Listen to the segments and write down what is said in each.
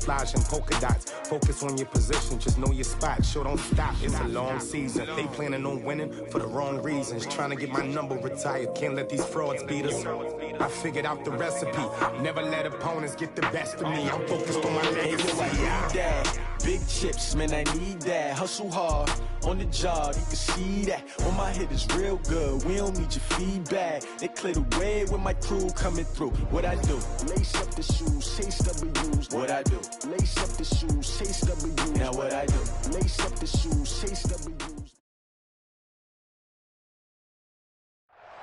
camouflage and polka dots. Focus on your position, just know your spot. Sure, don't stop, it's a long season. They planning on winning for the wrong reasons. Trying to get my number retired, can't let these frauds beat us. I figured out the recipe, never let opponents get the best of me. I'm focused on my legacy. Big chips, man, I need that. Hustle hard on the job, you can see that. On my head is real good, we don't need your feedback. They clear the way with my crew coming through. What I do? Lace up the shoes, chase W's. What I do? Lace up the shoes, chase W's. Now what I do? Lace up the shoes, chase W's.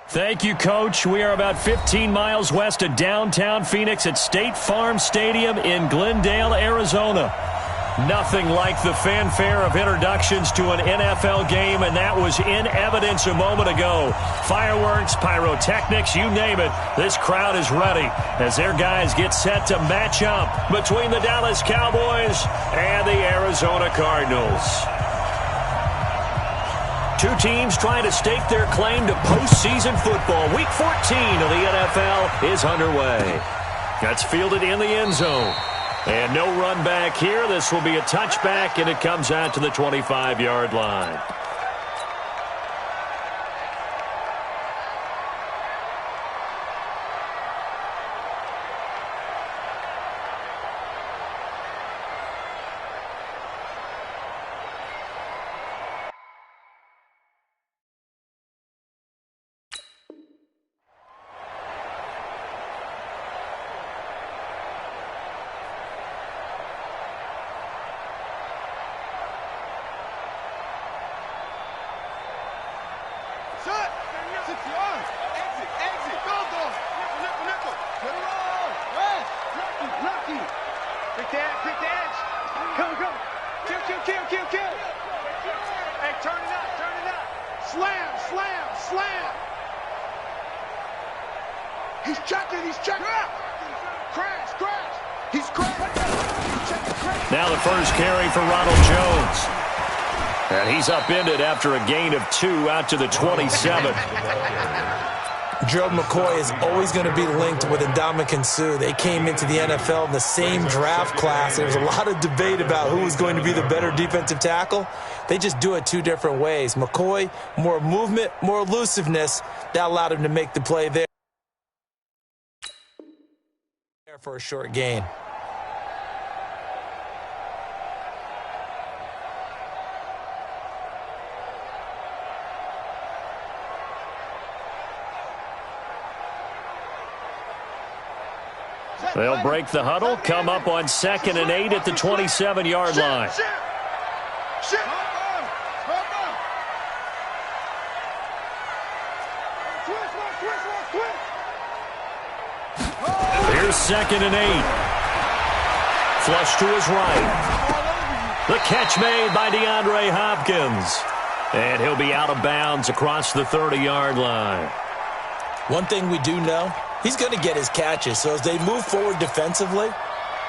Thank you, Coach. We are about 15 miles west of downtown Phoenix at State Farm Stadium in Glendale, Arizona. Nothing like the fanfare of introductions to an NFL game, and that was in evidence a moment ago. Fireworks, pyrotechnics, you name it. This crowd is ready as their guys get set to match up between the Dallas Cowboys and the Arizona Cardinals. Two teams trying to stake their claim to postseason football. Week 14 of the NFL is underway. That's fielded in the end zone. And no run back here. This will be a touchback, and it comes out to the 25-yard line. Now the first carry for Ronald Jones. And he's upended after a gain of 2 out to the 27. Gerald McCoy is always going to be linked with Ndamukong Suh. They came into the NFL in the same draft class. There's a lot of debate about who was going to be the better defensive tackle. They just do it two different ways. McCoy, more movement, more elusiveness. That allowed him to make the play there for a short gain. They'll break the huddle, come up on 2nd and 8 at the 27-yard line. Here's 2nd and 8. Flush to his right. The catch made by DeAndre Hopkins. And he'll be out of bounds across the 30-yard line. One thing we do know, he's going to get his catches. So as they move forward defensively,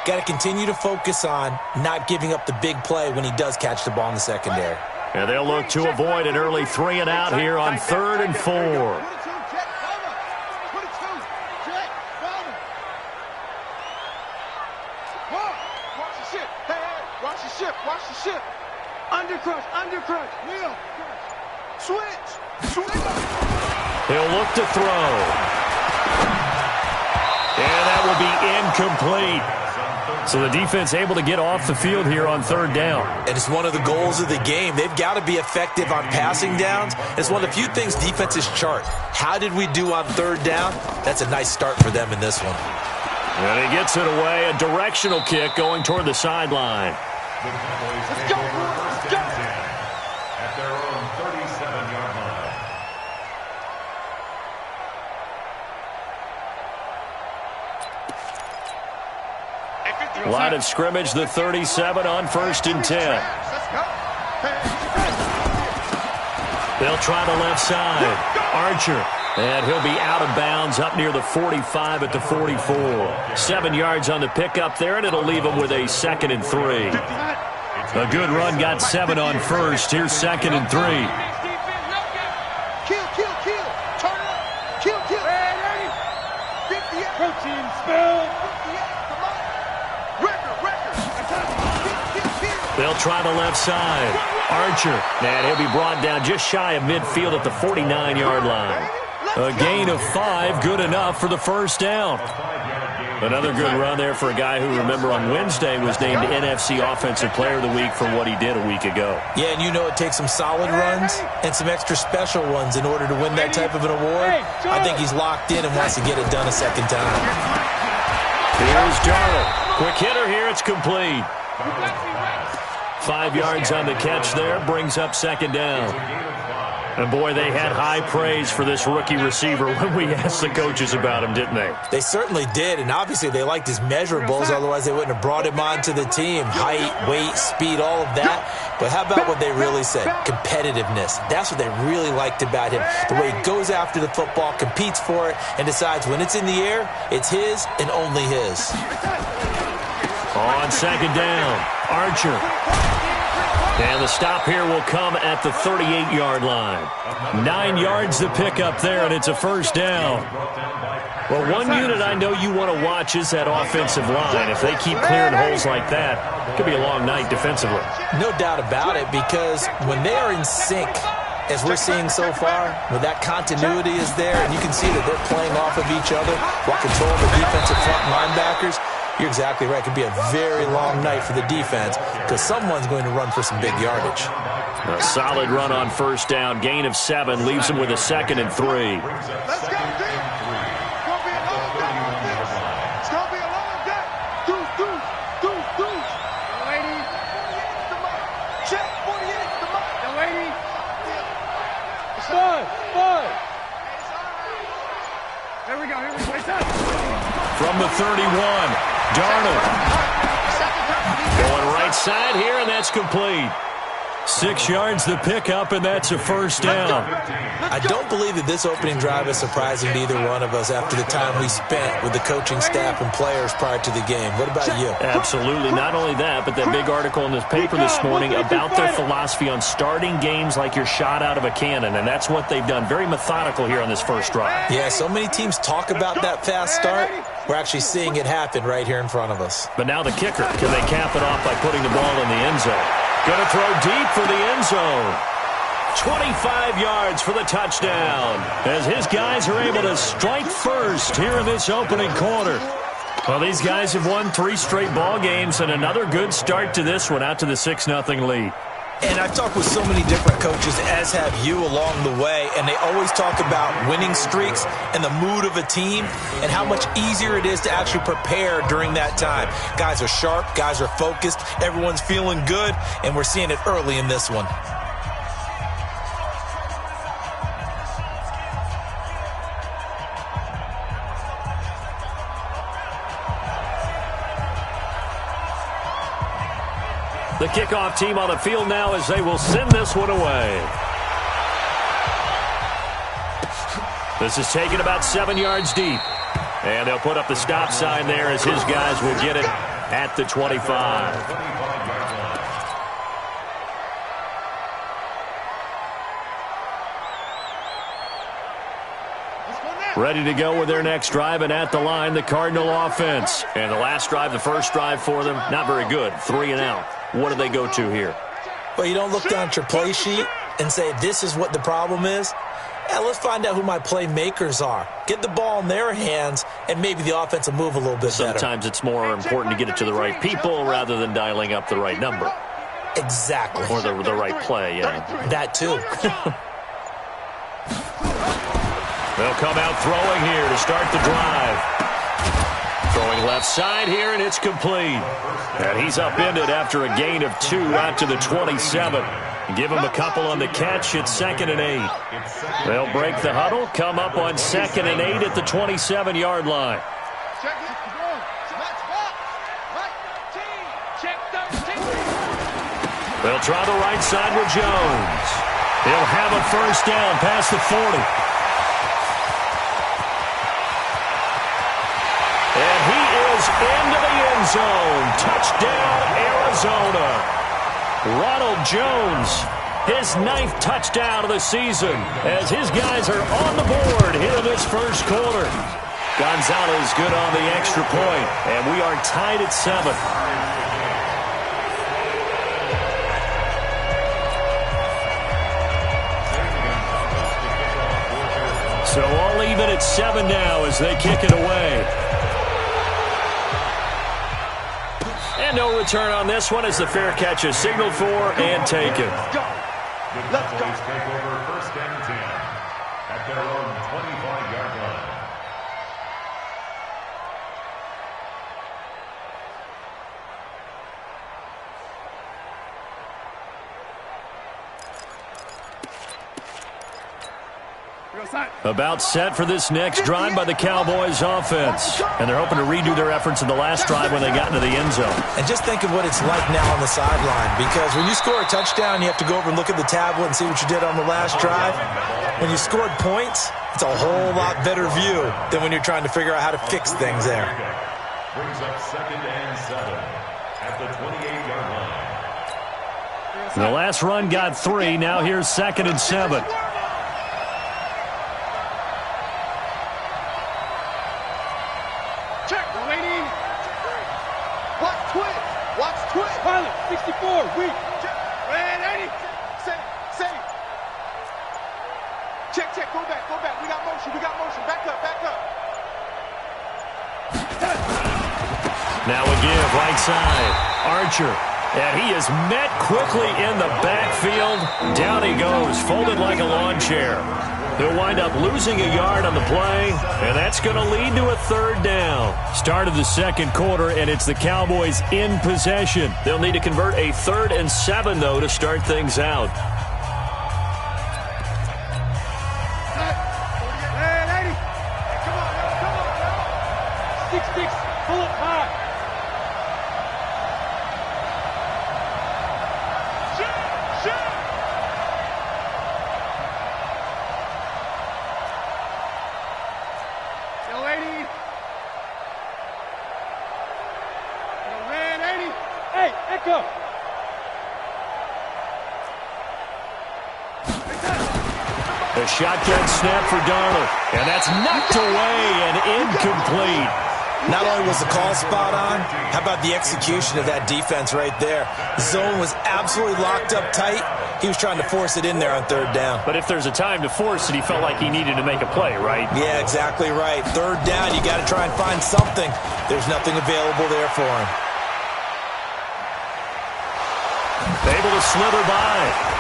got to continue to focus on not giving up the big play when he does catch the ball in the secondary. And they'll look to avoid an early 3 and out here on 3rd and 4. Watch the ship. Undercrush. Wheel. Switch. He'll look to throw. And that will be incomplete. So the defense able to get off the field here on 3rd down. And it's one of the goals of the game. They've got to be effective on passing downs. It's one of the few things defenses chart. How did we do on 3rd down? That's a nice start for them in this one. And he gets it away. A directional kick going toward the sideline. Let's go. At their own 37-yard line. Line of scrimmage, the 37 on 1st and 10. They'll try the left side. Archer. And he'll be out of bounds up near the 45 at the 44. 7 yards on the pickup there, and it'll leave him with a 2nd and 3. A good run got 7 on 1st. Here's 2nd and 3. Kill. Turn it up. Kill. 58. Protein spill. 58. Come on. Record. They'll try the left side. Archer, and he'll be brought down just shy of midfield at the 49-yard line. A gain of 5, good enough for the first down. Another good run there for a guy who, remember, on Wednesday was named NFC Offensive Player of the Week for what he did a week ago. Yeah, and you know it takes some solid runs and some extra special ones in order to win that type of an award. I think he's locked in and wants to get it done a second time. Here's Darnold. Quick hitter here, it's complete. 5 yards on the catch there, brings up second down. And, boy, they had high praise for this rookie receiver when we asked the coaches about him, didn't they? They certainly did, and obviously they liked his measurables. Otherwise, they wouldn't have brought him onto the team. Height, weight, speed, all of that. But how about what they really said? Competitiveness. That's what they really liked about him. The way he goes after the football, competes for it, and decides when it's in the air, it's his and only his. On second down, Archer. And the stop here will come at the 38-yard line. 9 yards to pick up there, and it's a first down. Well, one unit I know you want to watch is that offensive line. If they keep clearing holes like that, it could be a long night defensively. No doubt about it, because when they are in sync, as we're seeing so far, when that continuity is there, and you can see that they're playing off of each other while controlling the defensive front linebackers, you're exactly right. It could be a very long night for the defense because someone's going to run for some big yardage. A solid run on first down. Gain of 7 leaves them with a 2nd and 3. Let's go, D. It's going to be a long day on this. It's going to be a long day. Deuce. The lady. The mic. Check 48. The mic. The lady. Bud. Here we go. It's up. From the 31. Darnold going right side here, and that's complete. 6 yards to pick up, and that's a first down. I don't believe that this opening drive is surprising to either one of us after the time we spent with the coaching staff and players prior to the game. What about you? Absolutely. Not only that, but that big article in this paper this morning about their philosophy on starting games like you're shot out of a cannon, and that's what they've done. Very methodical here on this first drive. Yeah, so many teams talk about that fast start. We're actually seeing it happen right here in front of us. But now the kicker. Can they cap it off by putting the ball in the end zone? Going to throw deep for the end zone. 25 yards for the touchdown as his guys are able to strike first here in this opening quarter. Well, these guys have won 3 straight ball games and another good start to this one out to the 6-0 lead. And I've talked with so many different coaches, as have you, along the way, and they always talk about winning streaks and the mood of a team and how much easier it is to actually prepare during that time. Guys are sharp, guys are focused, everyone's feeling good, and we're seeing it early in this one. The kickoff team on the field now as they will send this one away. This is taken about 7 yards deep. And they'll put up the stop sign there as his guys will get it at the 25. Ready to go with their next drive, and at the line, the Cardinal offense. And the last drive, the first drive for them, not very good. 3 and out. What do they go to here? Well, you don't look down at your play sheet and say, this is what the problem is. Yeah, let's find out who my playmakers are. Get the ball in their hands, and maybe the offense will move a little bit better. Sometimes it's more important to get it to the right people rather than dialing up the right number. Exactly. Or the right play, yeah. That too. They'll come out throwing here to start the drive. Throwing left side here, and it's complete. And he's upended after a gain of 2 out to the 27. Give him a couple on the catch. It's 2nd and 8. They'll break the huddle, come up on 2nd and 8 at the 27-yard line. They'll try the right side with Jones. He'll have a first down past the 40. And he is into the end zone. Touchdown, Arizona. Ronald Jones, his 9th touchdown of the season as his guys are on the board here in this first quarter. Gonzalez good on the extra point, and we are tied at 7. at 7 now as they kick it away. And no return on this one as the fair catch is signaled for and taken. Let's go. Take over 1st and 10 at their own 25-yard line. About set for this next drive by the Cowboys offense. And they're hoping to redo their efforts in the last drive when they got into the end zone. And just think of what it's like now on the sideline, because when you score a touchdown, you have to go over and look at the tablet and see what you did on the last drive. When you scored points, it's a whole lot better view than when you're trying to figure out how to fix things there. Brings up 2nd and 7 at the 28-yard line. The last run got 3. Now here's 2nd and 7. Pilot, 64, weak. Red 80. Say. Check, go back. We got motion. Back up. Now a give, right side. Archer. And he is met quickly in the backfield. Down he goes, folded like a lawn chair. He'll wind up losing a yard on the play, and that's going to lead to a 3rd down. Start of the 2nd quarter, and it's the Cowboys in possession. They'll need to convert a 3rd and 7, though, to start things out. Red 80. Come on. 6, pull it high. A shotgun snap for Darnold, and that's knocked away and incomplete. Not only was the call spot on, how about the execution of that defense right there? The zone was absolutely locked up tight. He was trying to force it in there on 3rd down. But if there's a time to force it, he felt like he needed to make a play, right? Yeah, exactly right. 3rd down, you got to try and find something. There's nothing available there for him. Able to slither by.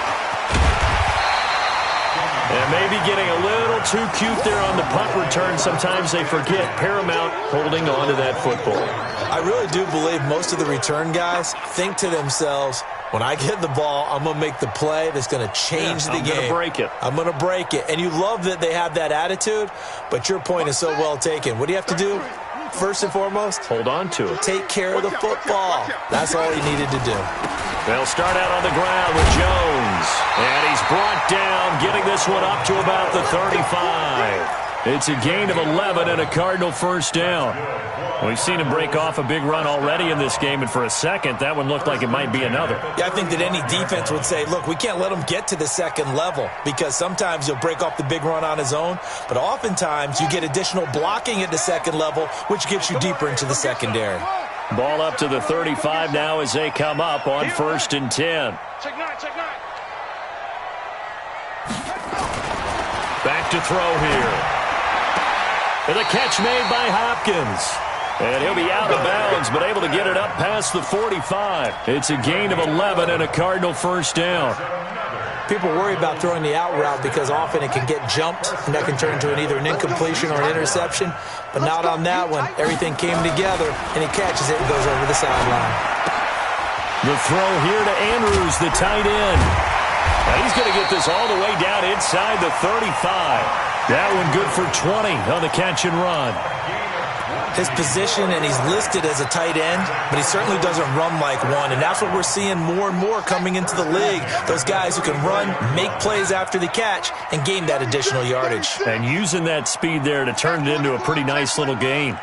And maybe getting a little too cute there on the punt return. Sometimes they forget Paramount holding on to that football. I really do believe most of the return guys think to themselves, when I get the ball, I'm going to make the play that's going to change the game. I'm going to break it. I'm going to break it. And you love that they have that attitude, but your point is so well taken. What do you have to do? First and foremost, hold on to it. Take care of the football. That's all he needed to do. They'll start out on the ground with Jones. And he's brought down, getting this one up to about the 35. It's a gain of 11 and a Cardinal 1st down. We've seen him break off a big run already in this game, and for a second, that one looked like it might be another. Yeah, I think that any defense would say, look, we can't let him get to the 2nd level, because sometimes he'll break off the big run on his own, but oftentimes you get additional blocking at the 2nd level, which gets you deeper into the secondary. Ball up to the 35 now as they come up on 1st and 10. Check nine. Back to throw here. And the catch made by Hopkins. And he'll be out of bounds, but able to get it up past the 45. It's a gain of 11 and a Cardinal 1st down. People worry about throwing the out route because often it can get jumped, and that can turn into either an incompletion or an interception. But not on that one. Everything came together, and he catches it and goes over the sideline. The throw here to Andrews, the tight end. Now he's going to get this all the way down inside the 35. That one good for 20 on the catch and run. His position, and he's listed as a tight end, but he certainly doesn't run like one, and that's what we're seeing more and more coming into the league. Those guys who can run, make plays after the catch, and gain that additional yardage. And using that speed there to turn it into a pretty nice little gain.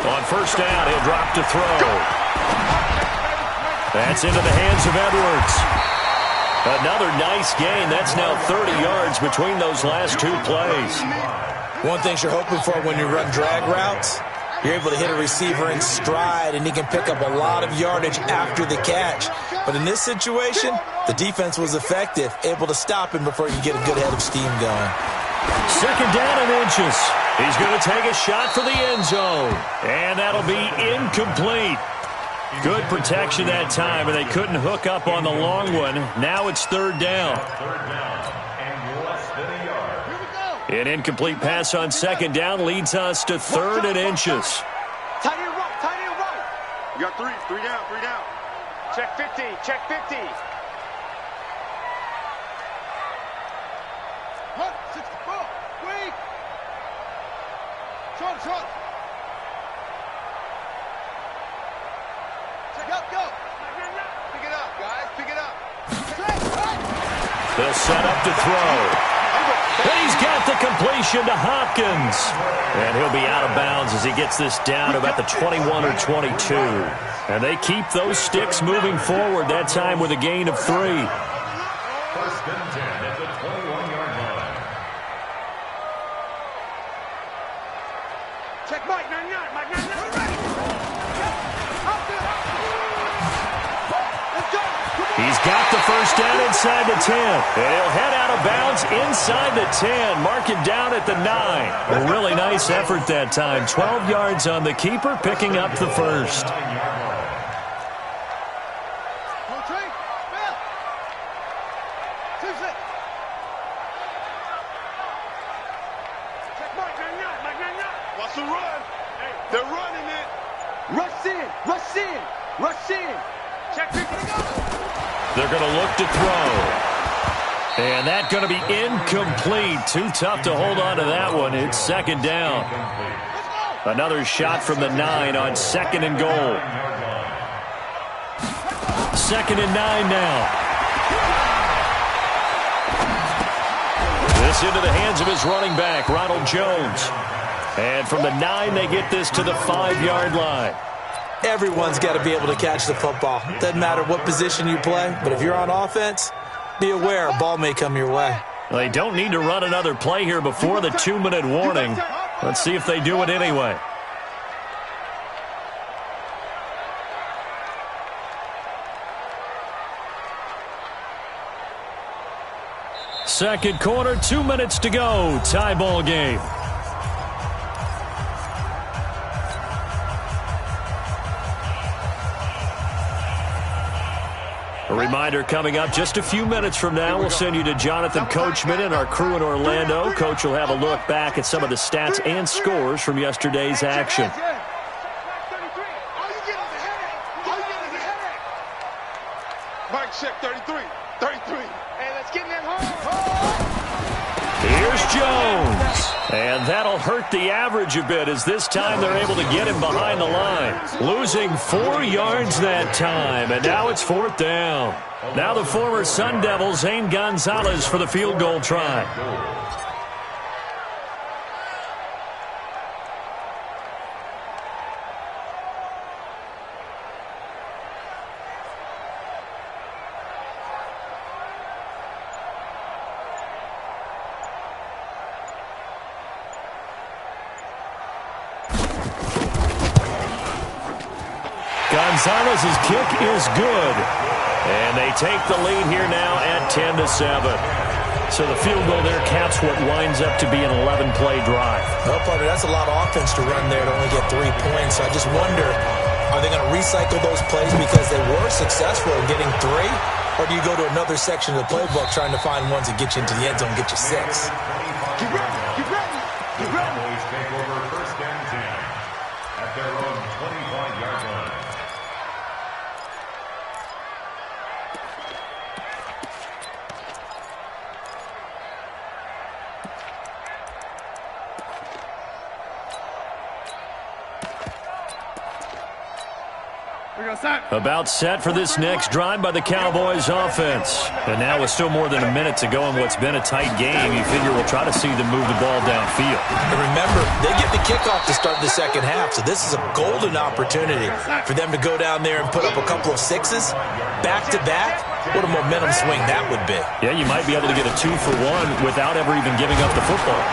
On 1st down, he'll drop to throw. That's into the hands of Edwards. Another nice gain. That's now 30 yards between those last 2 plays. One thing you're hoping for when you run drag routes, You're able to hit a receiver in stride, and he can pick up a lot of yardage after the catch. But in this situation, the defense was effective, able to stop him before he could get a good head of steam going. Second down and inches. He's going to take a shot for the end zone. And that'll be incomplete. Good protection that time, and they couldn't hook up on the long one. Now it's third down. And less than a yard. An incomplete pass on second down leads us to third and inches. Tight end right, tight end right. You got three down, 3 down. Check 50, check 50. 164, weak. Short. Go. Pick it up, guys. Pick it up. They'll set up to throw. And he's got the completion to Hopkins. And he'll be out of bounds as he gets this down about the 21 or 22. And they keep those sticks moving forward, that time with a gain of 3. First and 10 at the 21-yard line. Check Mike 99, Mike 99. He's got the first down inside the 10. And he'll head out of bounds inside the 10. Mark him down at the 9. A really nice effort that time. 12 yards on the keeper, picking up the first. What's the run? They're running it. Rush in. Check 50 to go. They're going to look to throw. And that's going to be incomplete. Too tough to hold on to that one. It's second down. Another shot from the 9 on second and goal. Second and 9 now. This into the hands of his running back, Ronald Jones. And from the 9, they get this to the 5-yard line. Everyone's got to be able to catch the football. Doesn't matter what position you play, but if you're on offense, be aware a ball may come your way. They don't need to run another play here before the 2-minute warning. Let's see if they do it anyway. Second quarter, 2 minutes to go. Tie ball game. A reminder coming up just a few minutes from now, we'll send you to Jonathan Coachman and our crew in Orlando. Coach will have a look back at some of the stats and scores from yesterday's action. Mike, check 33. Hey, let's get in that hole. Here's Jones. And that'll hurt the average a bit as this time they're able to get him behind the line. Losing 4 yards that time, and now it's fourth down. Now the former Sun Devil, Zane Gonzalez, for the field goal try. Gonzalez's kick is good. And they take the lead here now at 10-7. So the field goal there caps what winds up to be an 11-play drive. No, partner, that's a lot of offense to run there to only get 3 points. So I just wonder, are they going to recycle those plays because they were successful in getting 3? Or do you go to another section of the playbook trying to find ones that get you into the end zone and get you 6? Get ready. Cowboys take over first and 10 at their own 25-yard line. About set for this next drive by the Cowboys offense. And now with still more than a minute to go in what's been a tight game, you figure we'll try to see them move the ball downfield. And remember, they get the kickoff to start the second half, so this is a golden opportunity for them to go down there and put up a couple of 6s back-to-back. What a momentum swing that would be. Yeah, you might be able to get a 2-for-1 without ever even giving up the football.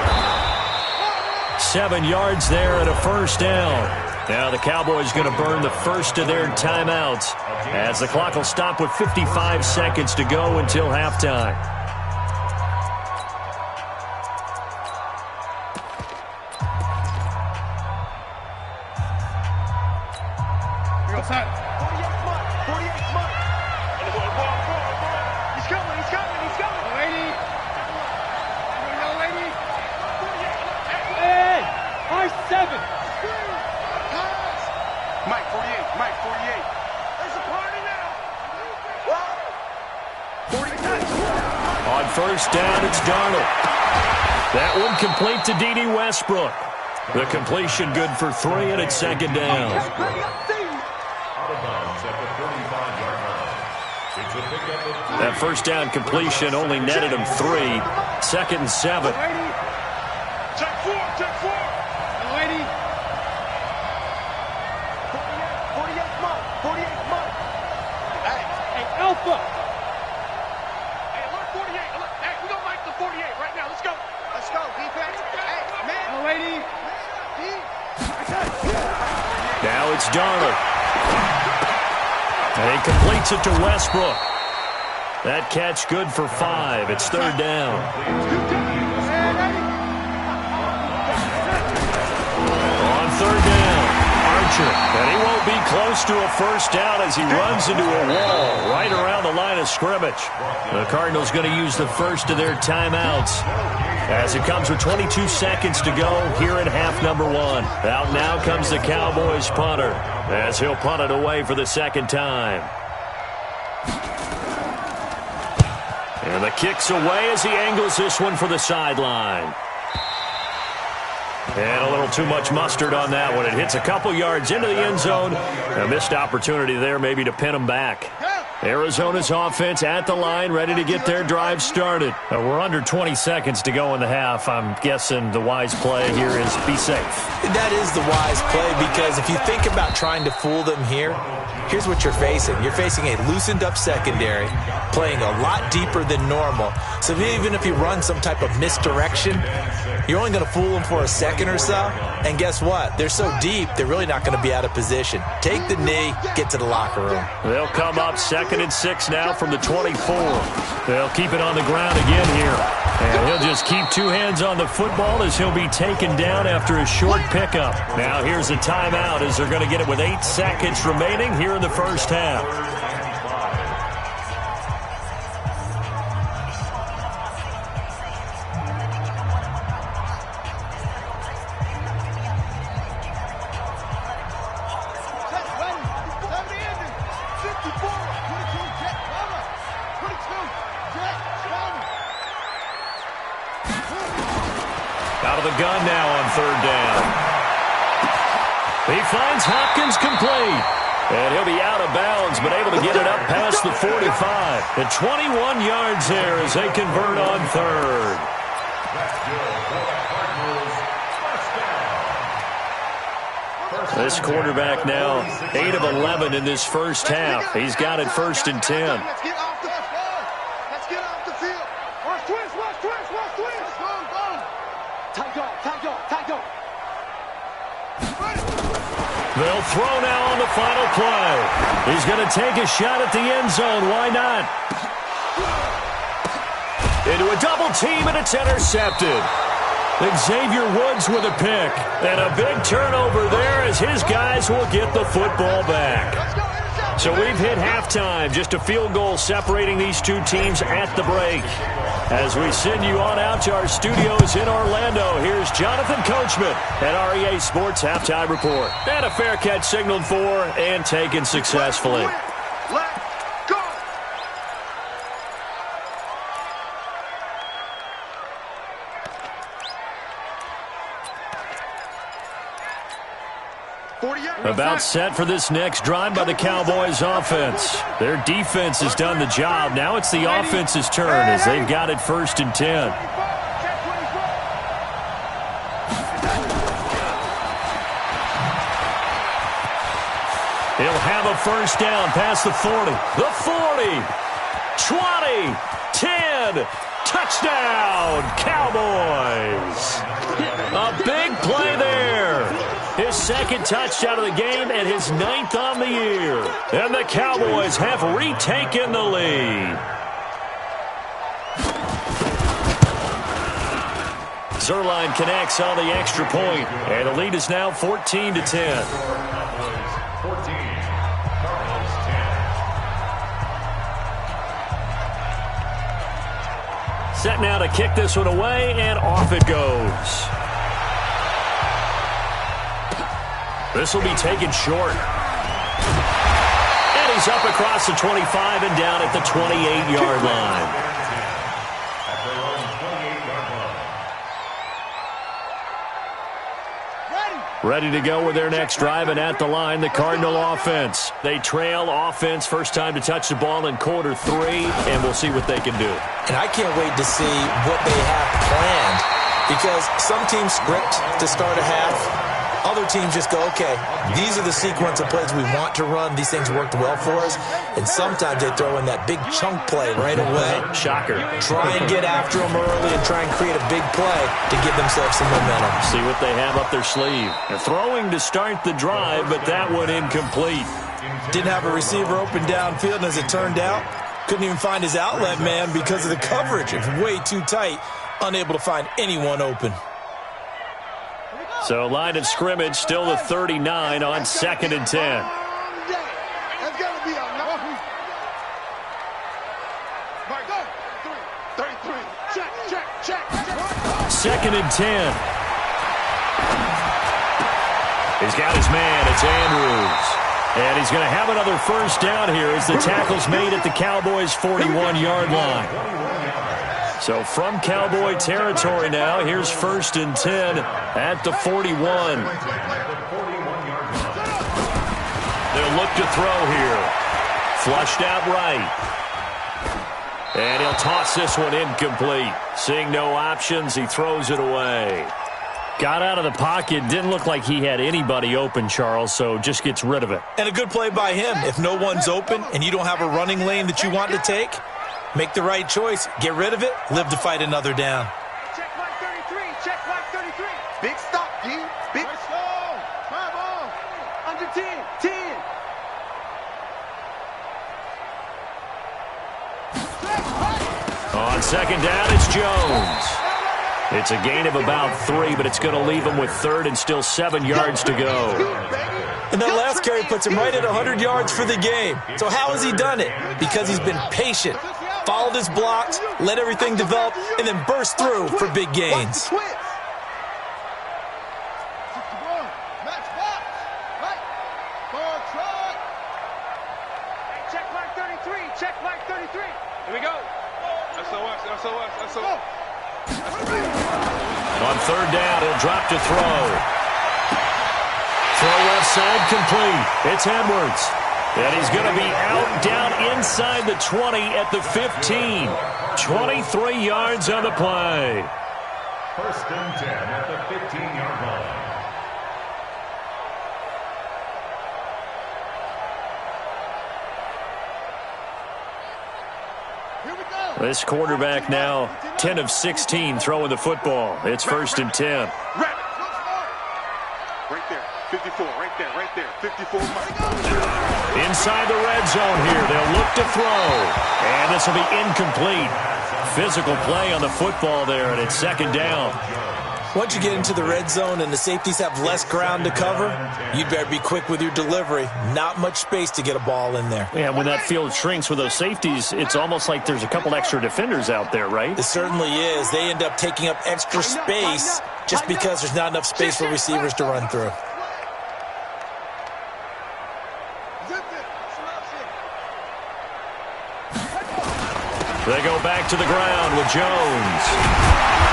7 yards there and a first down. Now the Cowboys going to burn the first of their timeouts as the clock will stop with 55 seconds to go until halftime. First down, it's Darnold. That one complete to D.D. Westbrook. The completion good for 3, and it's second down. That first down completion only netted him 3. Second and 7. Check 4, check 4. Lady. 48 month, 48 month. Hey, Alpha. Now it's Darnold. And he completes it to Westbrook. That catch good for 5. It's third down. On third down, Archer. And he won't be close to a first down as he runs into a wall right around the line of scrimmage. The Cardinals going to use the first of their timeouts as it comes with 22 seconds to go here in half number 1. Out now comes the Cowboys punter as he'll punt it away for the second time. And the kick's away as he angles this one for the sideline. And a little too much mustard on that one. It hits a couple yards into the end zone. A missed opportunity there maybe to pin him back. Arizona's offense at the line, ready to get their drive started. We're under 20 seconds to go in the half. I'm guessing the wise play here is be safe. That is the wise play, because if you think about trying to fool them here, here's what you're facing. You're facing a loosened up secondary, playing a lot deeper than normal. So even if you run some type of misdirection, you're only going to fool them for a second or so. And guess what? They're so deep, they're really not going to be out of position. Take the knee, get to the locker room. They'll come up 2nd and 6 now from the 24. They'll keep it on the ground again here. And he'll just keep 2 hands on the football as he'll be taken down after a short pickup. Now here's a timeout as they're going to get it with 8 seconds remaining here in the first half. Out of the gun now on third down. He finds Hopkins complete. And he'll be out of bounds, but able to get it up past the 45. At 21 yards there as they convert on third. This quarterback now 8 of 11 in this first half. He's got it 1st and 10. Let's get off the field. Watch twist. Tight go. They'll throw now on the final play. He's going to take a shot at the end zone. Why not? Into a double team, and it's intercepted. Xavier Woods with a pick. And a big turnover there as his guys will get the football back. So we've hit halftime. Just a field goal separating these two teams at the break. As we send you on out to our studios in Orlando, here's Jonathan Coachman at REA Sports Halftime Report. And a fair catch signaled for and taken successfully. Let's go. About set for this next drive by the Cowboys offense. Their defense has done the job. Now it's the offense's turn as they've got it 1st and 10. He'll have a first down past the 40. The 40. 20. 10. Touchdown, Cowboys. A Big play there. His second touchdown of the game and his 9th on the year. And the Cowboys have retaken the lead. Zerline connects on the extra point, and the lead is now 14-10. Cowboys 14, Cardinals 10. Set now to kick this one away, and off it goes. This will be taken short. And he's up across the 25 and down at the 28-yard line. Ready to go with their next drive, and at the line, the Cardinal offense. They trail offense, first time to touch the ball in quarter 3, and we'll see what they can do. And I can't wait to see what they have planned, because some teams script to start a half. Other teams just go, okay, these are the sequence of plays we want to run. These things worked well for us. And sometimes they throw in that big chunk play right away. Shocker. Try and get after them early and try and create a big play to give themselves some momentum. See what they have up their sleeve. They're throwing to start the drive, but that one incomplete. Didn't have a receiver open downfield, and as it turned out, couldn't even find his outlet man because of the coverage. It's way too tight, unable to find anyone open. So line of scrimmage still the 39 on 2nd and 10. That's got to be a no. 33. Check. 2nd and 10. He's got his man. It's Andrews. And he's going to have another first down here as the tackle's made at the Cowboys' 41-yard line. So from Cowboy territory now, here's 1st and 10 at the 41. They'll look to throw here. Flushed out right. And he'll toss this one incomplete. Seeing no options, he throws it away. Got out of the pocket. Didn't look like he had anybody open, Charles, so just gets rid of it. And a good play by him. If no one's open and you don't have a running lane that you want to take, make the right choice. Get rid of it. Live to fight another down. Check mark 33. Big stop, G. Big slow. 5 on. Under 10. 10. On 2nd down, it's Jones. It's a gain of about 3, but it's going to leave him with 3rd and still 7 yards to go. And that last carry puts him right at 100 yards for the game. So how has he done it? Because he's been patient, followed his blocks, let everything develop, and then burst through for big gains. Check mark 33. Here we go. SOS. On 3rd down, he'll drop to throw. Throw left side complete. It's Edwards. And he's going to be out down inside the 20 at the 15. 23 yards on the play. 1st and 10 at the 15-yard line. This quarterback now 10 of 16 throwing the football. It's 1st and 10. Right there. 54. Right there. 54. Inside the red zone here. They'll look to throw. And this will be incomplete. Physical play on the football there, and it's 2nd down. Once you get into the red zone and the safeties have less ground to cover, you'd better be quick with your delivery. Not much space to get a ball in there. Yeah, when that field shrinks with those safeties, it's almost like there's a couple extra defenders out there, right? It certainly is. They end up taking up extra space just because there's not enough space for receivers to run through. They go back to the ground with Jones.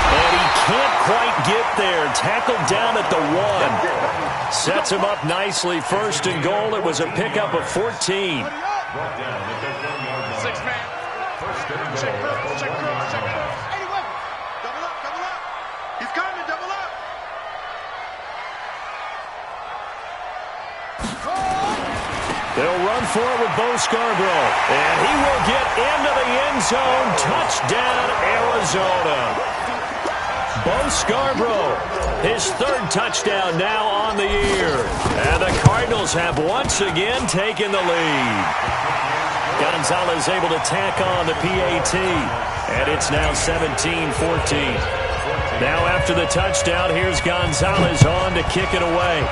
And he can't quite get there. Tackled down at the 1. Sets him up nicely. 1st and goal. It was a pickup of 14. 6 man. Check cross. Anyway. Double up. He's coming. Double up. They'll run for it with Bo Scarborough. And he will get into the end zone. Touchdown, Arizona. Bo Scarborough, His third touchdown now on the year. And the Cardinals have once again taken the lead. Gonzalez able to tack on the PAT. And it's now 17-14. Now after the touchdown, here's Gonzalez on to kick it away.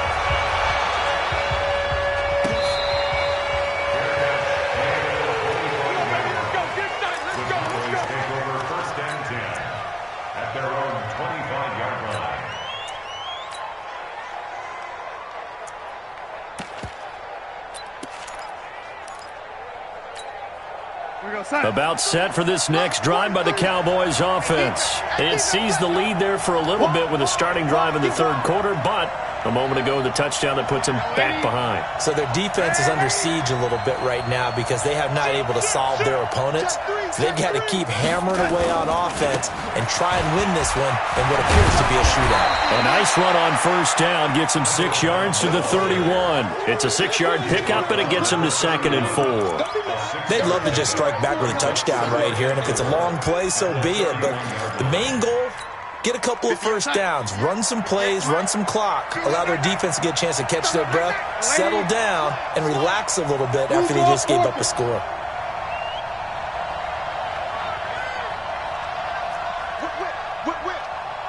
About set for this next drive by the Cowboys offense. It sees the lead there for a little bit with a starting drive in the third quarter, but a moment ago the touchdown that puts them back behind. So their defense is under siege a little bit right now because they have not able to solve their opponents. So they've got to keep hammering away on offense and try and win this one in what appears to be a shootout. A nice run on first down gets him 6 yards to the 31. It's a 6-yard pickup, and it gets him to 2nd and 4. They'd love to just strike back with a touchdown right here, and if it's a long play, so be it. But the main goal, get a couple of first downs, run some plays, run some clock, allow their defense to get a chance to catch their breath, settle down, and relax a little bit after they just gave up a score. Whip.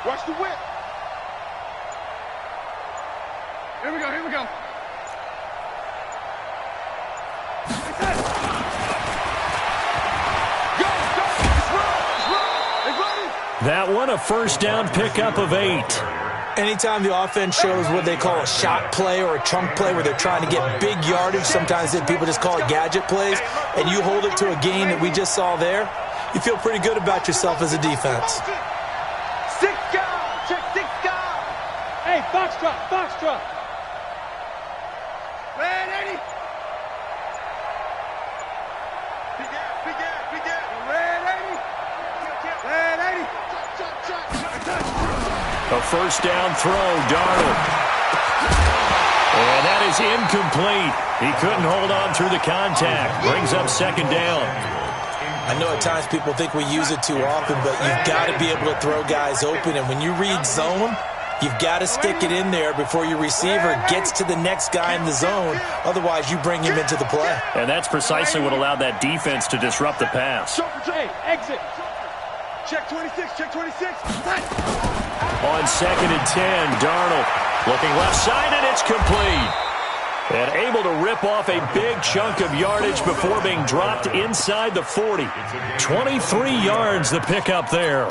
Watch the whip. Here we go. That one, a first down pickup of 8. Anytime the offense shows what they call a shot play or a chunk play where they're trying to get big yardage, sometimes people just call it gadget plays, and you hold it to a gain that we just saw there, you feel pretty good about yourself as a defense. 6 guys. Check 6 guys. Hey, Foxtrot. Red 80. Big gap. Red 80. A first down throw, Darnold. And that is incomplete. He couldn't hold on through the contact. Brings up 2nd down. I know at times people think we use it too often, but you've got to be able to throw guys open. And when you read zone, you've got to stick it in there before your receiver gets to the next guy in the zone. Otherwise, you bring him into the play. And that's precisely what allowed that defense to disrupt the pass. Hey, exit. Check 26. On 2nd and 10, Darnold looking left side, and it's complete. And able to rip off a big chunk of yardage before being dropped inside the 40. 23 yards the pickup there.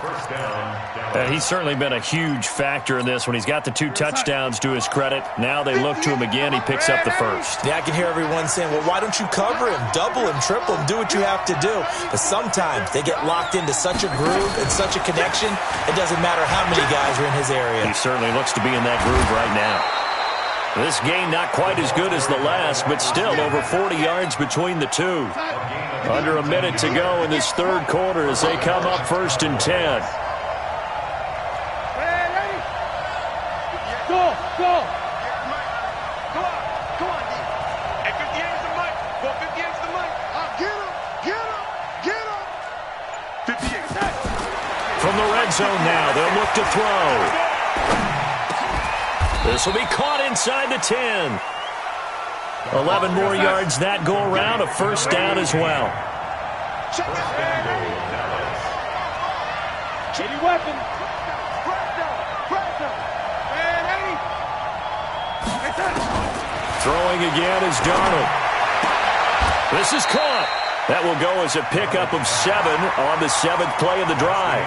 He's certainly been a huge factor in this when he's got the 2 touchdowns to his credit. Now they look to him again. He picks up the first. Yeah, I can hear everyone saying, well, why don't you cover him, double him, triple him, do what you have to do. But sometimes they get locked into such a groove and such a connection, it doesn't matter how many guys are in his area. He certainly looks to be in that groove right now. This game not quite as good as the last, but still over 40 yards between the two. Under a minute to go in this third quarter as they come up 1st and 10. Go. Come on. Hey, 58's the mic. 58's the mic. Get him. 58. From the red zone now, they'll look to throw. This will be caught inside the 10. 11 more yards that go around, a first down as well. Any weapon. Throwing again is Darnold. This is caught. That will go as a pickup of 7 on the 7th play of the drive.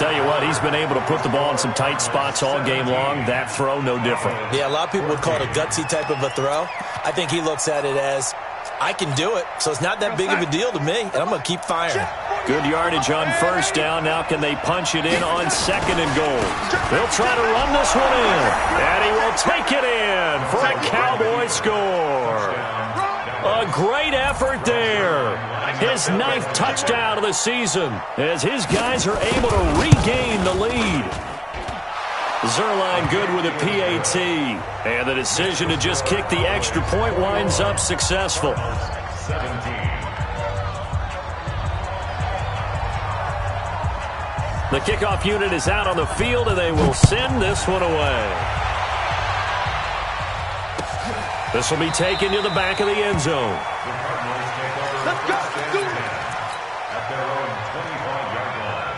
Tell you what, he's been able to put the ball in some tight spots all game long. That throw, no different. Yeah, a lot of people would call it a gutsy type of a throw. I think he looks at it as, I can do it, so it's not that big of a deal to me, and I'm going to keep firing. Good yardage on first down. Now can they punch it in on 2nd and goal? They'll try to run this one in, and he will take it in for a Cowboy score. A great effort there. His 9th touchdown of the season as his guys are able to regain the lead. Zerline good with a PAT. And the decision to just kick the extra point winds up successful. 17. The kickoff unit is out on the field, and they will send this one away. This will be taken to the back of the end zone. The Cardinals take over Let's go. first and 10 at their own 25-yard line.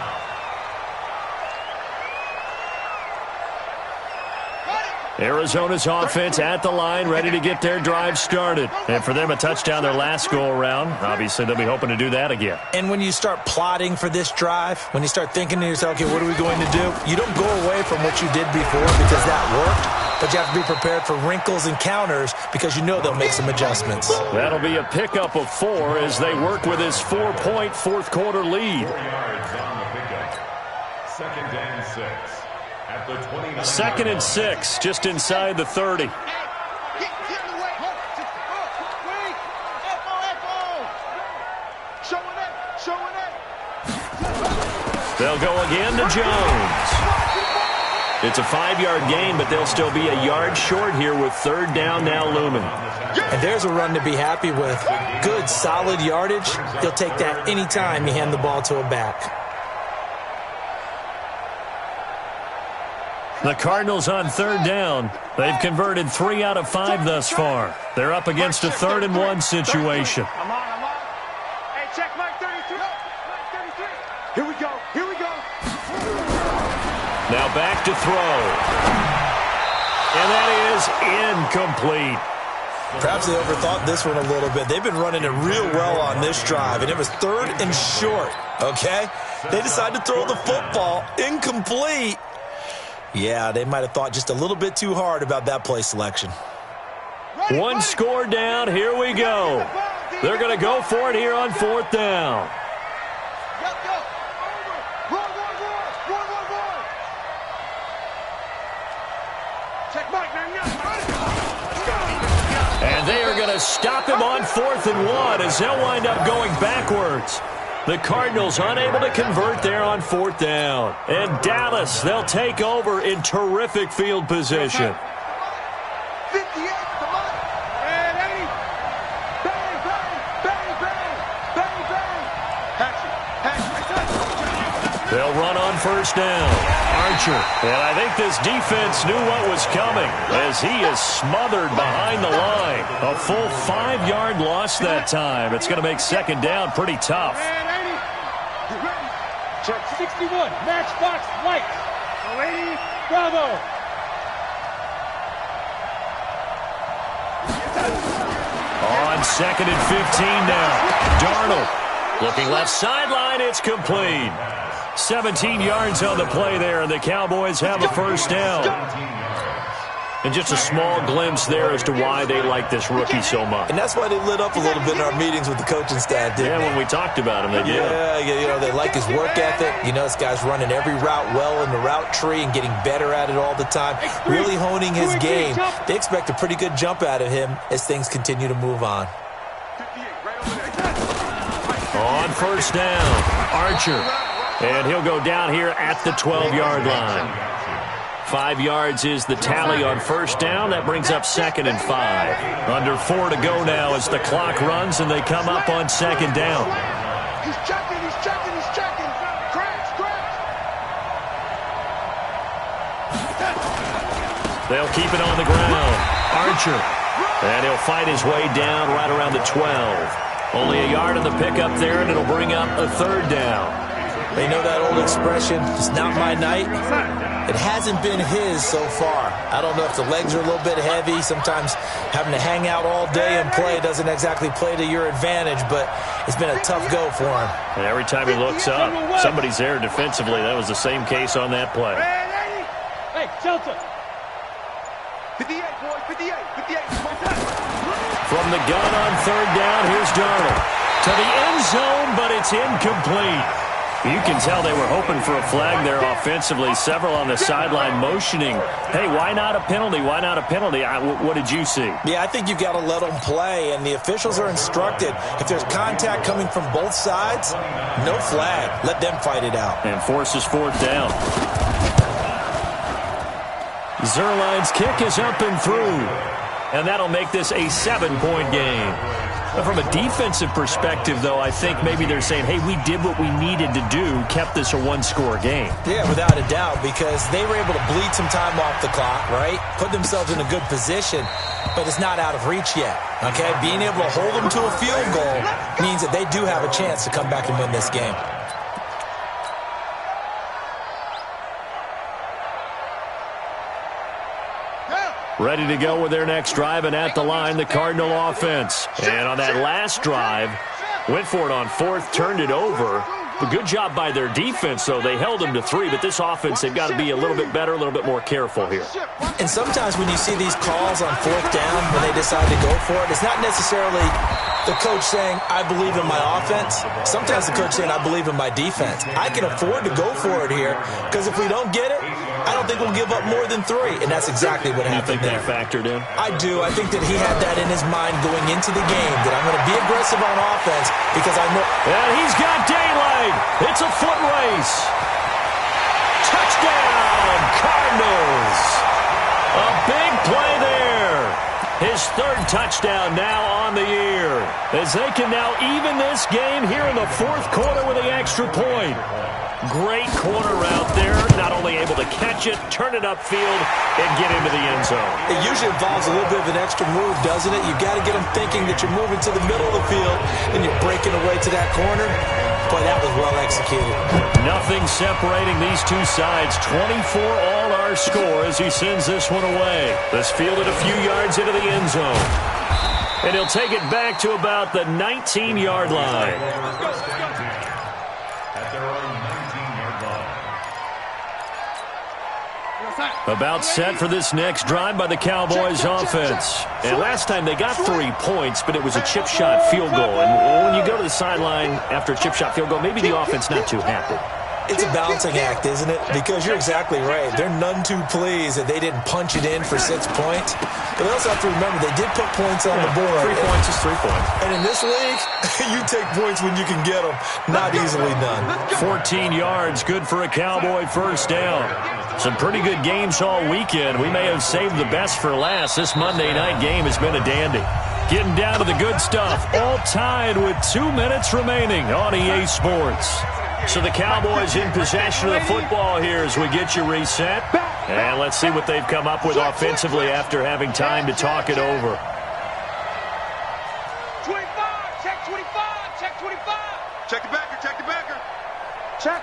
Arizona's offense at the line, ready to get their drive started. And for them, a touchdown their last go-around. Obviously, they'll be hoping to do that again. And when you start plotting for this drive, when you start thinking to yourself, okay, what are we going to do? You don't go away from what you did before because that worked, but you have to be prepared for wrinkles and counters because you know they'll make some adjustments. That'll be a pickup of 4 as they work with his 4-point fourth-quarter lead. 4 yards on the pickup. Second and 6 at the 29. Second and 6, just inside the 30. They'll go again to Jones. It's a 5-yard gain, but they'll still be a yard short here with third down now looming. And there's a run to be happy with. Good, solid yardage. He'll take that anytime you hand the ball to a back. The Cardinals on third down. They've converted 3 out of 5 thus far. They're up against a 3rd-and-1 situation. I'm on. Hey, check Mike 33. Mike 33. Here we go. Now back to throw. And that is incomplete. Perhaps they overthought this one a little bit. They've been running it real well on this drive, and it was 3rd and short, okay? They decided to throw the football incomplete. Yeah, they might have thought just a little bit too hard about that play selection. One score down. Here we go. They're going to go for it here on 4th down. And they are going to stop him on 4th and 1 as they'll wind up going backwards. The Cardinals unable to convert there on 4th down. And Dallas, they'll take over in terrific field position. 58, come on. And 80. Bang, bang, bang, bang, bang, bang. Hatchet. They'll run on 1st down. Archer. And I think this defense knew what was coming as he is smothered behind the line. A full 5-yard loss that time. It's going to make 2nd down pretty tough. Check 61, Matchbox Light. Lady, bravo. On 2nd and 15 now. Darnold looking left sideline. It's complete. 17 yards on the play there, and the Cowboys have a 1st down. And just a small glimpse there as to why they like this rookie so much. And that's why they lit up a little bit in our meetings with the coaching staff, didn't they? Yeah, when we talked about him, they did. Yeah, you know, they like his work ethic. You know, this guy's running every route well in the route tree and getting better at it all the time, really honing his game. They expect a pretty good jump out of him as things continue to move on. On 1st down, Archer. And he'll go down here at the 12-yard line. 5 yards is the tally on 1st down. That brings up 2nd and 5. Under 4 to go now as the clock runs and they come up on 2nd down. He's checking. Crash. They'll keep it on the ground. Archer. And he'll fight his way down right around the 12. Only a yard on the pickup there, and it'll bring up a 3rd down. They know that old expression, it's not my night. It hasn't been his so far. I don't know if the legs are a little bit heavy. Sometimes having to hang out all day and play doesn't exactly play to your advantage, but it's been a tough go for him. And every time he looks up, somebody's there defensively. That was the same case on that play. Hey, shelter. 58, boys, 58. From the gun on 3rd down, here's Darnold. To the end zone, but it's incomplete. You can tell they were hoping for a flag there offensively. Several on the sideline motioning, hey, why not a penalty? Why not a penalty? What did you see? Yeah, I think you've got to let them play, and the officials are instructed. If there's contact coming from both sides, no flag. Let them fight it out. And forces 4th down. Zerline's kick is up and through. And that'll make this a 7-point game. From a defensive perspective, though, I think maybe they're saying, hey, we did what we needed to do, kept this a one-score game. Yeah, without a doubt, because they were able to bleed some time off the clock, right? Put themselves in a good position, but it's not out of reach yet, okay? Being able to hold them to a field goal means that they do have a chance to come back and win this game. Ready to go with their next drive, and at the line, the Cardinal offense. And on that last drive, went for it on fourth, turned it over. A good job by their defense, though. They held them to 3, but this offense, they've got to be a little bit better, a little bit more careful here. And sometimes when you see these calls on fourth down, when they decide to go for it, it's not necessarily the coach saying, I believe in my offense. Sometimes the coach saying, I believe in my defense. I can afford to go for it here, because if we don't get it, I don't think we'll give up more than 3, and that's exactly what happened there. You think that factored in? I do. I think that he had that in his mind going into the game, that I'm going to be aggressive on offense because I know. And he's got daylight. It's a foot race. Touchdown, Cardinals. A big play there. His 3rd touchdown now on the year, as they can now even this game here in the 4th quarter with the extra point. Great corner route there, not only able to catch it, turn it upfield, and get into the end zone. It usually involves a little bit of an extra move, doesn't it? You've got to get them thinking that you're moving to the middle of the field and you're breaking away to that corner. Boy, that was well executed. Nothing separating these two sides. 24 all our score as he sends this one away. This fielded a few yards into the end zone. And he'll take it back to about the 19-yard line. About set for this next drive by the Cowboys offense. And last time they got 3 points, but it was a chip shot field goal. And when you go to the sideline after a chip shot field goal, maybe the offense not too happy. It's a balancing act, isn't it? Because you're exactly right. They're none too pleased that they didn't punch it in for 6 points. But they also have to remember they did put points on the board. 3 points is 3 points. And in this league, you take points when you can get them. Not easily done. 14 yards, good for a Cowboy first down. Some pretty good games all weekend. We may have saved the best for last. This Monday night game has been a dandy. Getting down to the good stuff. All tied with 2 minutes remaining on EA Sports. So the Cowboys in possession of the football here as we get you reset. And let's see what they've come up with offensively after having time to talk it over. 25, check 25, check 25. Check the backer, check the backer. Check.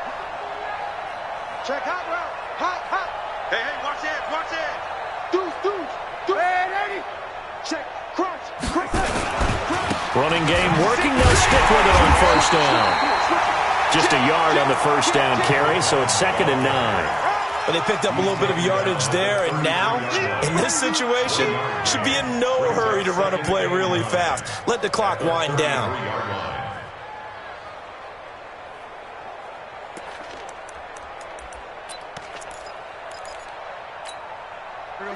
Check hot route. Hot, hot. Hey, hey, watch it, watch it. Deuce, deuce, deuce. Hey, 80. Check, crunch, crunch, crunch. Running game working. They'll stick with it on first down. Just a yard on the first down carry, so it's 2nd and 9. But they picked up a little bit of yardage there, and now, in this situation, should be in no hurry to run a play really fast. Let the clock wind down.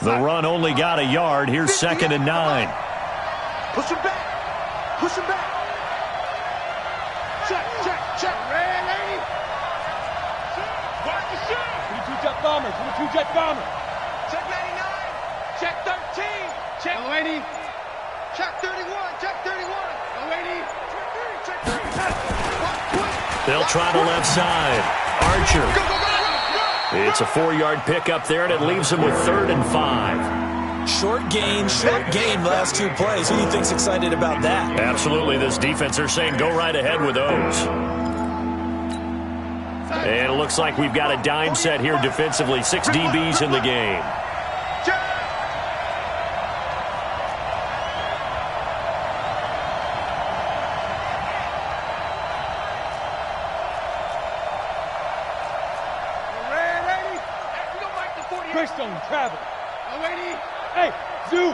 The run only got a yard. Here's 2nd and 9. Push him back. Push him back. Check, check, check. Red 80. Watch the shot. 22 jet bomber. 22 jet bomber. Check 99. Check 13. Check 80. Check 31. Check 31. 80. Check 3. Check 3. They'll try the left side. Archer. Go, go, go, go, go. It's a 4-yard pickup there, and it leaves them with 3rd and 5. Short gain, last 2 plays. Who do you think's excited about that? Absolutely. This defense, they're saying go right ahead with those. And it looks like we've got a dime set here defensively. 6 DBs in the game. Christone, travel. 80. Hey, Zoo.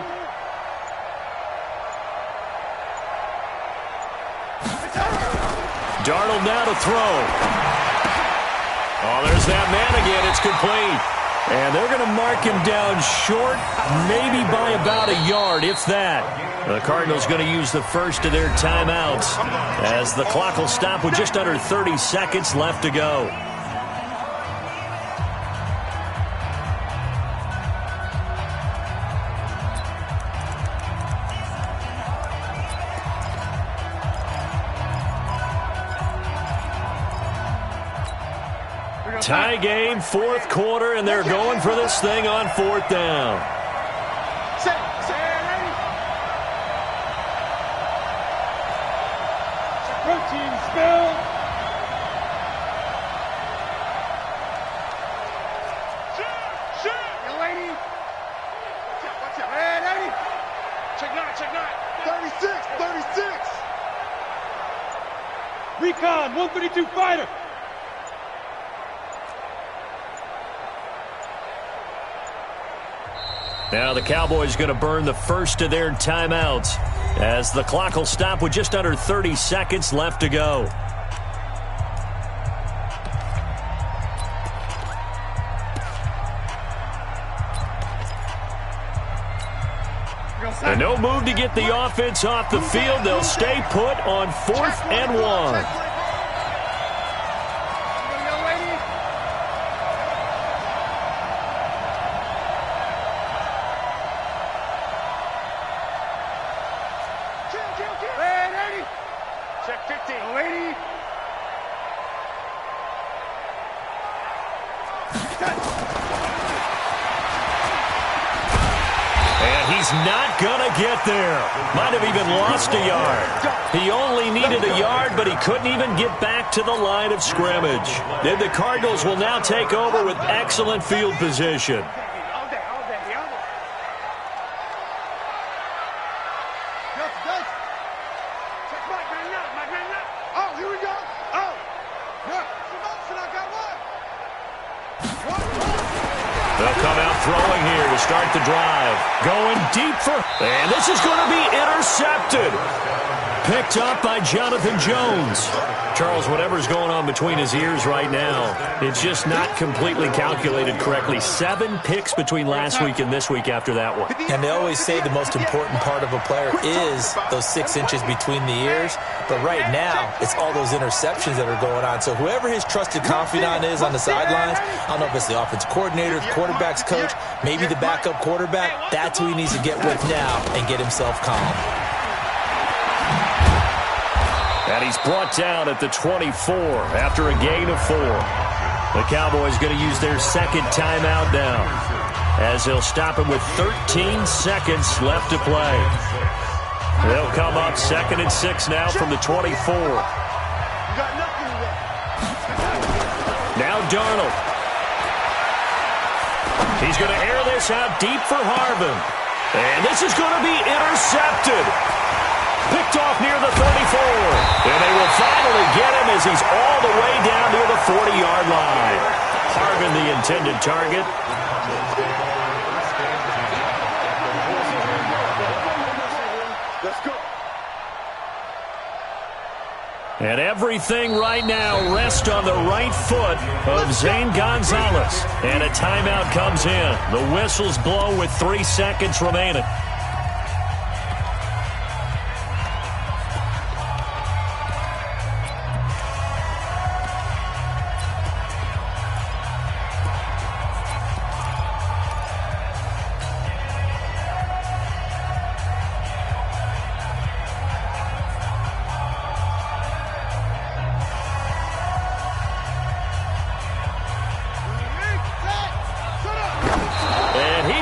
Darnold now to throw. Oh, there's that man again. It's complete. And they're going to mark him down short, maybe by about a yard, if that. The Cardinals going to use the first of their timeouts as the clock will stop with just under 30 seconds left to go. Tie game, fourth quarter, and they're going for this thing on fourth down. Protein spill. Shoot, you lady. Watch out. Hey, lady. Check 9. 36. Recon, 132 fighter. Now the Cowboys going to burn the first of their timeouts as the clock will stop with just under 30 seconds left to go. And no move to get the offense off the field. They'll stay put on 4th and 1. Check 15, lady. And he's not going to get there. Might have even lost a yard. He only needed a yard, but he couldn't even get back to the line of scrimmage. Then the Cardinals will now take over with excellent field position. They'll come out throwing here to start the drive. Going deep for... And this is going to be intercepted. Picked up by Jonathan Jones. Charles, whatever's going on between his ears right now, it's just not completely calculated correctly. 7 picks between last week and this week after that one. And they always say the most important part of a player is those 6 inches between the ears. But right now, it's all those interceptions that are going on. So whoever his trusted confidant is on the sidelines, I don't know if it's the offense coordinator, the quarterback's coach, maybe the backup quarterback, that's who he needs to get with now and get himself calm. And he's brought down at the 24 after a gain of 4. The Cowboys going to use their second timeout now as they'll stop him with 13 seconds left to play. They'll come up 2nd and 6 now from the 24. Now Darnold. He's going to air this out deep for Harvin. And this is going to be intercepted. Picked off near the 34. And they will finally get him as he's all the way down near the 40-yard line. Harvin, the intended target. Let's go. And everything right now rests on the right foot of Zane Gonzalez. And a timeout comes in. The whistles blow with 3 seconds remaining.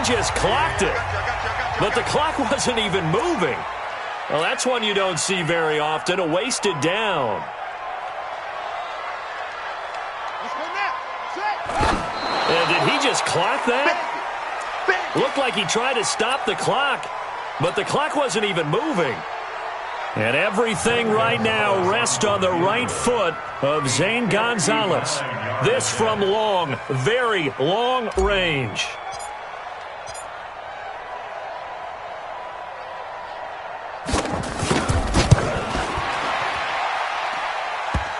Just clocked it, but the clock wasn't even moving. Well, that's one you don't see very often, a wasted down. And did he just clock that? Looked like he tried to stop the clock, but the clock wasn't even moving. And everything right now rests on the right foot of Zane Gonzalez. This from long, very long range.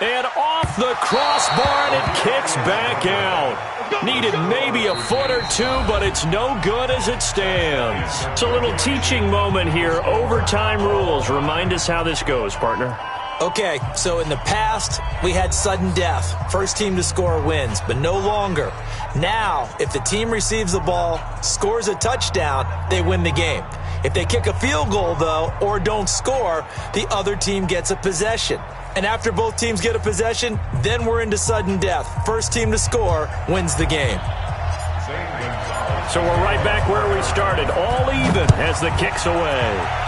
And off the crossbar, and it kicks back out. Needed maybe a foot or 2, but it's no good as it stands. It's a little teaching moment here. Overtime rules. Remind us how this goes, partner. Okay, so in the past, we had sudden death. First team to score wins, but no longer. Now, if the team receives the ball, scores a touchdown, they win the game. If they kick a field goal, though, or don't score, the other team gets a possession. And after both teams get a possession, then we're into sudden death. First team to score wins the game. So we're right back where we started, all even as the kick's away.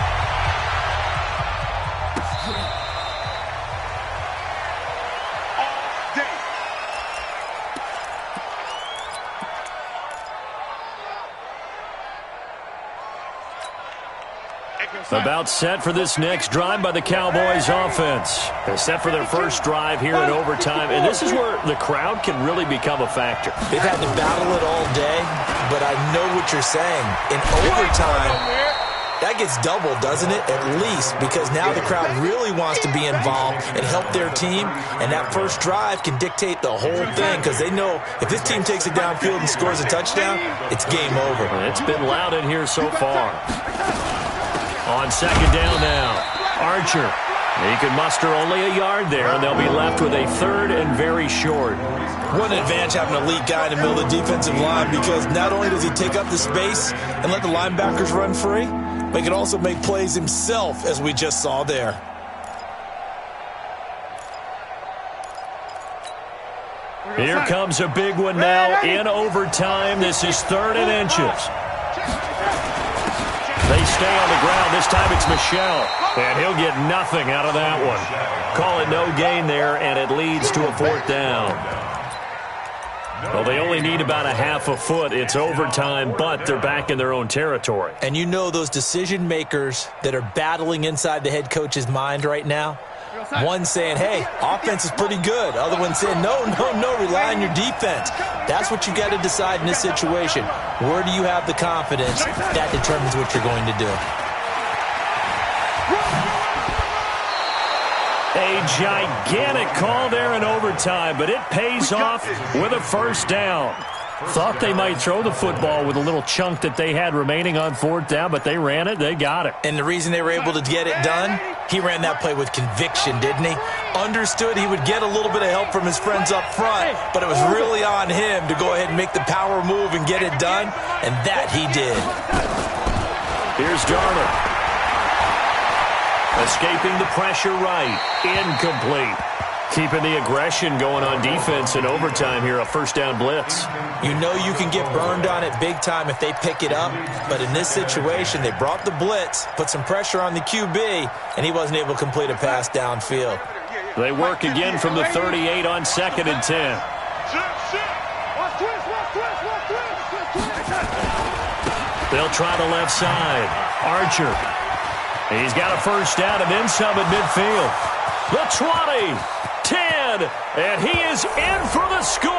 About set for this next drive by the Cowboys offense. They're set for their first drive here in overtime, and this is where the crowd can really become a factor. They've had to battle it all day, but I know what you're saying. In overtime, that gets doubled, doesn't it? At least, because now the crowd really wants to be involved and help their team, and that first drive can dictate the whole thing because they know if this team takes it downfield and scores a touchdown, it's game over. It's been loud in here so far. On second down now, Archer. He can muster only a yard there, and they'll be left with a third and very short. What an advantage having an elite guy in the middle of the defensive line, because not only does he take up the space and let the linebackers run free, but he can also make plays himself, as we just saw there. Here comes a big one now in overtime. This is 3rd and inches. They stay on the ground. This time it's Michel, and he'll get nothing out of that one. Call it no gain there, and it leads to a 4th down. Well, they only need about a half a foot. It's overtime, but they're back in their own territory. And you know those decision makers that are battling inside the head coach's mind right now? One saying, hey, offense is pretty good. Other one saying, no, rely on your defense. That's what you got to decide in this situation. Where do you have the confidence? That determines what you're going to do. A gigantic call there in overtime, but it pays off with a 1st down. Thought they might throw the football with a little chunk that they had remaining on 4th down, but they ran it, they got it. And the reason they were able to get it done, he ran that play with conviction, didn't he? Understood he would get a little bit of help from his friends up front, but it was really on him to go ahead and make the power move and get it done, and that he did. Here's Darnold. Escaping the pressure right. Incomplete. Keeping the aggression going on defense in overtime here, a 1st down blitz. You know you can get burned on it big time if they pick it up, but in this situation, they brought the blitz, put some pressure on the QB, and he wasn't able to complete a pass downfield. They work again from the 38 on 2nd and 10. They'll try the left side. Archer. He's got a 1st down and then some at midfield. The 20, 10, and he is in for the score.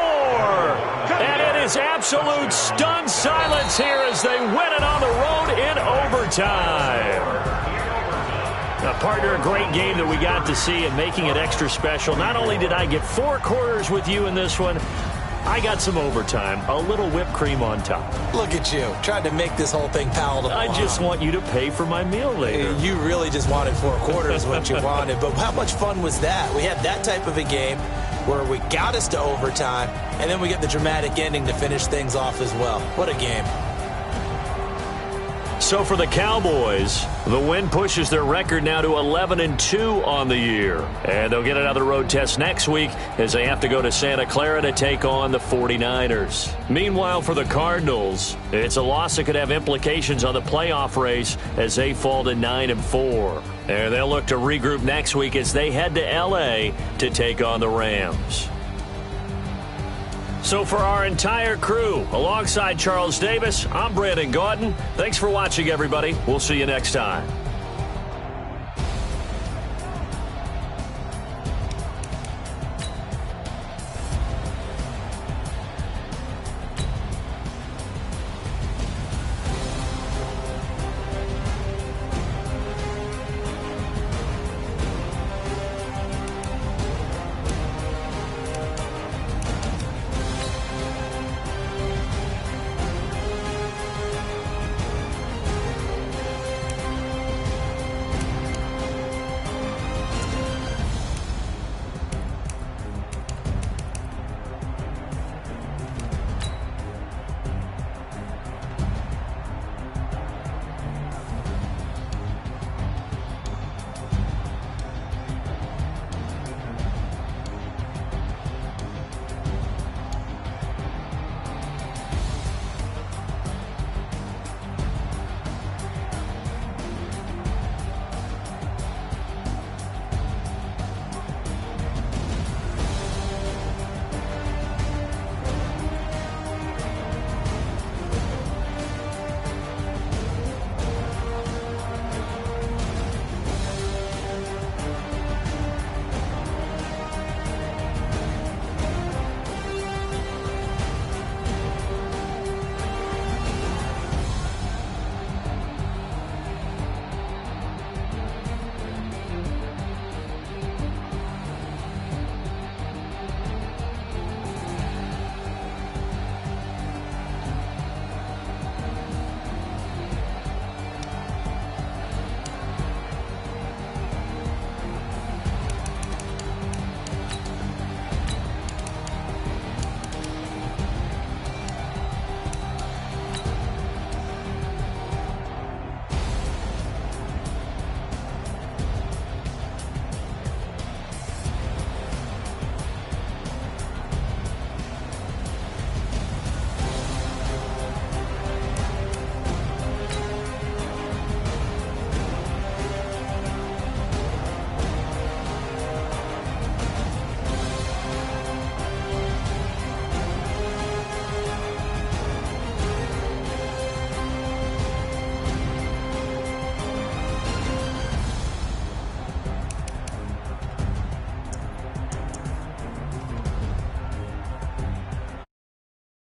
And it is absolute stunned silence here as they win it on the road in overtime. Now, partner, a great game that we got to see and making it extra special. Not only did I get 4 quarters with you in this one, I got some overtime, a little whipped cream on top. Look at you, trying to make this whole thing palatable. I just want you to pay for my meal later. You really just wanted 4 quarters what you wanted, but how much fun was that? We had that type of a game where we got us to overtime, and then we get the dramatic ending to finish things off as well. What a game. So for the Cowboys, the win pushes their record now to 11-2 on the year. And they'll get another road test next week as they have to go to Santa Clara to take on the 49ers. Meanwhile, for the Cardinals, it's a loss that could have implications on the playoff race as they fall to 9-4. And they'll look to regroup next week as they head to L.A. to take on the Rams. So for our entire crew, alongside Charles Davis, I'm Brandon Gaudin. Thanks for watching, everybody. We'll see you next time.